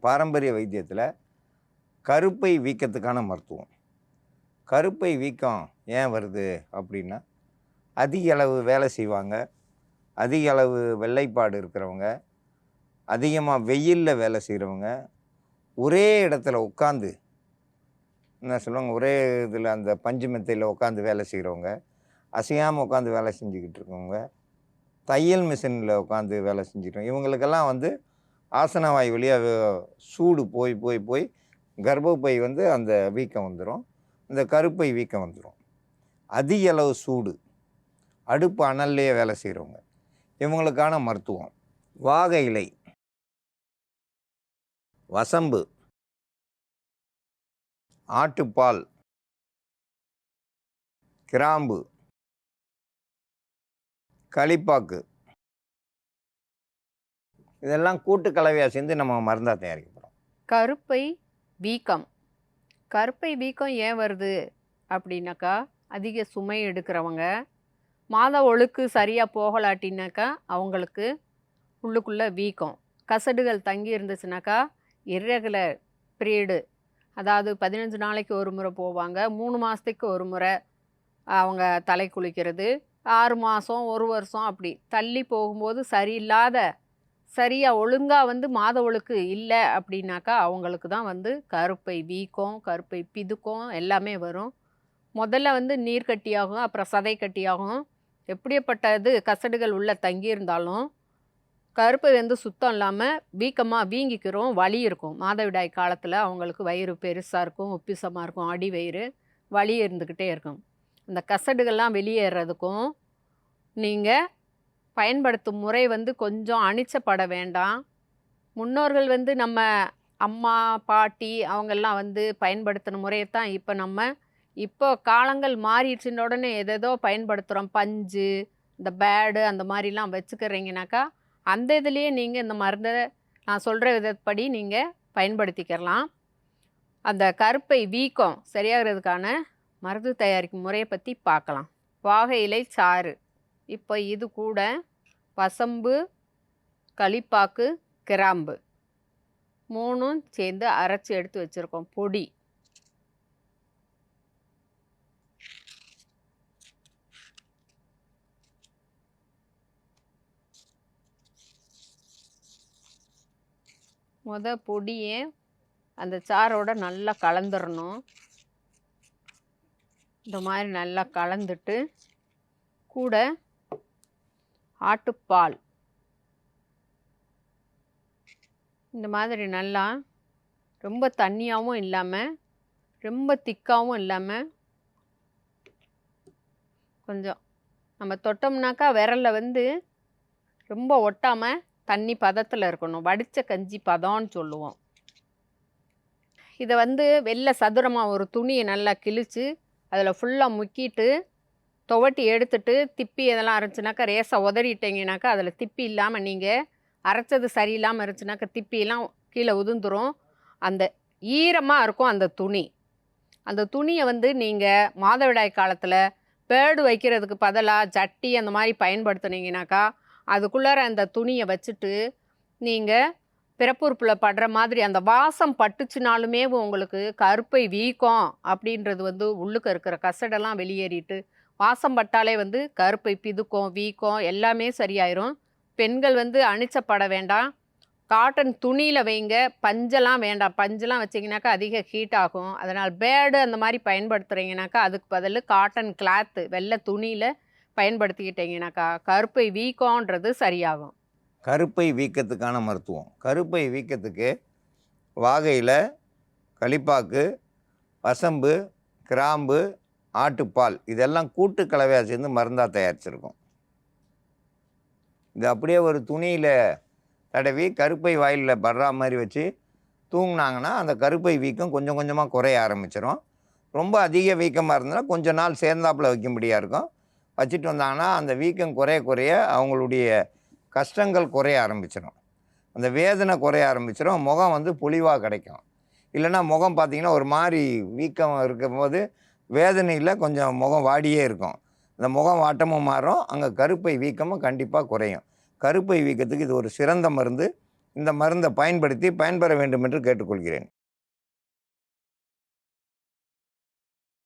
பாரம்பரிய வைத்தியத்தில் கருப்பை வீக்கத்துக்கான மருத்துவம். கருப்பை வீக்கம் ஏன் வருது அப்படின்னா, அதிக அளவு வேலை செய்வாங்க, அதிக அளவு வெள்ளைப்பாடு இருக்கிறவங்க, அதிகமாக வெயிலில் வேலை செய்கிறவங்க, ஒரே இடத்துல உட்காந்து என்ன சொல்லுவாங்க, ஒரே இதில் அந்த பஞ்சு மெத்தையில் உட்காந்து வேலை செய்கிறவங்க, அசையாமல் உட்காந்து வேலை செஞ்சுக்கிட்டு இருக்கவங்க, தையல் மிஷினில் உட்காந்து வேலை செஞ்சுக்கிட்டோம், இவங்களுக்கெல்லாம் வந்து ஆசன வாய் வழியாக சூடு போய் போய் போய் கர்ப்பப்பை வந்து அந்த வீக்கம் வந்துடும், இந்த கருப்பை வீக்கம் வந்துடும். அதிக அளவு சூடு, அடுப்பு அனல்லையே வேலை செய்கிறவங்க, இவங்களுக்கான மருத்துவம் வாகை இலை, வசம்பு, ஆட்டுப்பால், கிராம்பு, களிப்பாக்கு, இதெல்லாம் கூட்டு கலவையாக சேர்ந்து நம்ம மருந்தாக தயாரிக்க போகிறோம். கருப்பை வீக்கம். கருப்பை வீக்கம் ஏன் வருது அப்படின்னாக்கா, அதிக சுமை எடுக்கிறவங்க, மாத ஒழுக்கு சரியாக போகலாட்டினாக்கா அவங்களுக்கு உள்ளுக்குள்ளே வீக்கம், கசடுகள் தங்கி இருந்துச்சுனாக்கா இர்ரெகுலர் பீரியடு, அதாவது 15 நாளைக்கு ஒரு முறை போவாங்க, 3 மாதத்துக்கு ஒரு முறை அவங்க தலை குளிக்கிறது, 6 மாதம் 1 வருஷம் அப்படி தள்ளி போகும்போது சரியில்லாத சரியாக ஒழுங்காக வந்து மாத ஒழுக்கு இல்லை அப்படின்னாக்கா அவங்களுக்கு தான் வந்து கருப்பை வீக்கம், கருப்பை பிதுக்கம் எல்லாமே வரும். முதல்ல வந்து நீர் கட்டியாகும், அப்புறம் சதை கட்டியாகும். எப்படிப்பட்டது கசடுகள் உள்ளே தங்கியிருந்தாலும் கருப்பை வந்து சுத்தம் இல்லாமல் வீக்கமாக வீங்கிக்கிறோம், வலி இருக்கும். மாதவிடாய் காலத்தில் அவங்களுக்கு வயிறு பெருசாக இருக்கும், உப்பிசமாக இருக்கும், அடி வயிறு வலி இருந்துக்கிட்டே இருக்கும். இந்த கசடுகள்லாம் வெளியேறதுக்கும் நீங்கள் பயன்படுத்தும் முறை வந்து கொஞ்சம் அனிச்சப்பட வேண்டாம். முன்னோர்கள் வந்து நம்ம அம்மா பாட்டி அவங்கெல்லாம் வந்து பயன்படுத்தின முறையை தான் இப்போ காலங்கள் மாறிடுச்சுன உடனே எதேதோ பயன்படுத்துகிறோம். பஞ்சு, இந்த பேடு அந்த மாதிரிலாம் வச்சுக்கிறீங்கனாக்கா அந்த இதுலேயே நீங்கள் இந்த மருந்தை நான் சொல்கிற விதப்படி நீங்கள் பயன்படுத்திக்கிறலாம். அந்த கருப்பை வீக்கம் சரியாகிறதுக்கான மருந்து தயாரிக்கும் முறையை பற்றி பார்க்கலாம். வாகை இலை சாறு, இப்போ இது கூட வசம்பு, களிப்பாக்கு, கிராம்பு 3ம் சேர்ந்து அரைச்சி எடுத்து வச்சுருக்கோம் பொடி. பொடியை அந்த சாரோட நல்லா கலந்துடணும். இந்த மாதிரி நல்லா கலந்துட்டு கூட ஆட்டுப்பால் இந்த மாதிரி நல்லா ரொம்ப தண்ணியாகவும் இல்லாமல் ரொம்ப திக்காகவும் இல்லாமல் கொஞ்சம் நம்ம தொட்டோம்னாக்கா விரலில் வந்து ரொம்ப ஒட்டாமல் தண்ணி பதத்தில் இருக்கணும். வடித்த கஞ்சி பதம்னு சொல்லுவோம். இதை வந்து வெள்ளை சதுரமாக ஒரு துணியை நல்லா கிழித்து அதில் ஃபுல்லாக முக்கிட்டு துவட்டி எடுத்துட்டு திப்பி இதெல்லாம் அரைச்சினாக்கா ரேசாக உதறிட்டிங்கனாக்கா அதில் திப்பி இல்லாமல் நீங்கள் அரைச்சது சரியில்லாமல் இருந்துச்சுனாக்கா திப்பிலாம் கீழே உதிர்ந்துடும். அந்த ஈரமாக இருக்கும் அந்த துணியை வந்து நீங்கள் மாதவிடாய் காலத்தில் பேடு வைக்கிறதுக்கு பதிலாக சட்டி அந்த மாதிரி பயன்படுத்துனீங்கனாக்கா அதுக்குள்ளார அந்த துணியை வச்சுட்டு நீங்கள் பிறப்புறுப்பில் படுற மாதிரி அந்த வாசம் பட்டுச்சுனாலுமே உங்களுக்கு கருப்பை வீக்கம் அப்படின்றது வந்து உள்ளுக்கு இருக்கிற கசடெல்லாம் வெளியேறிட்டு வாசம் பட்டாலே வந்து கருப்பை பிதுக்கம், வீக்கம் எல்லாமே சரியாயிரும். பெண்கள் வந்து அனிச்சப்பட வேண்டாம். காட்டன் துணியில் வைங்க, பஞ்செல்லாம் வேண்டாம். பஞ்செல்லாம் வச்சிங்கனாக்கா அதிக ஹீட் ஆகும். அதனால் பேடு அந்த மாதிரி பயன்படுத்துகிறீங்கனாக்கா அதுக்கு பதில் காட்டன் கிளாத்து வெள்ளை துணியில் பயன்படுத்திக்கிட்டீங்கனாக்கா கருப்பை வீக்கம்ன்றது சரியாகும். கருப்பை வீக்கத்துக்கான மருத்துவம். கருப்பை வீக்கத்துக்கு வாகையில், களிப்பாக்கு, வசம்பு, கிராம்பு, ஆட்டுப்பால் இதெல்லாம் கூட்டு கலவையாக சேர்ந்து மருந்தாக தயாரிச்சிருக்கோம். இது அப்படியே ஒரு துணியில் தடவி கருப்பை வாயிலில் படுற மாதிரி வச்சு தூங்கினாங்கன்னா அந்த கருப்பை வீக்கம் கொஞ்சம் கொஞ்சமாக குறைய ஆரம்பிச்சிடும். ரொம்ப அதிக வீக்கமாக இருந்தால் கொஞ்ச நாள் சேர்ந்தாப்பில் வைக்கும்படியாக இருக்கும். வச்சுட்டு வந்தாங்கன்னா அந்த வீக்கம் குறைய குறைய அவங்களுடைய கஷ்டங்கள் குறைய ஆரம்பிச்சிடும், அந்த வேதனை குறைய ஆரம்பிச்சிடும், முகம் வந்து பொலிவாக கிடைக்கும். இல்லைன்னா முகம் பார்த்திங்கன்னா ஒரு மாதிரி வீக்கம் இருக்கும்போது வேதனையில் கொஞ்சம் முகம் வாடியே இருக்கும். இந்த முகம் வாட்டமும் மாறும், அங்கே கருப்பை வீக்கமும் கண்டிப்பாக குறையும். கருப்பை வீக்கத்துக்கு இது ஒரு சிறந்த மருந்து. இந்த மருந்தை பயன்படுத்தி பயன்பெற வேண்டும் என்று கேட்டுக்கொள்கிறேன்.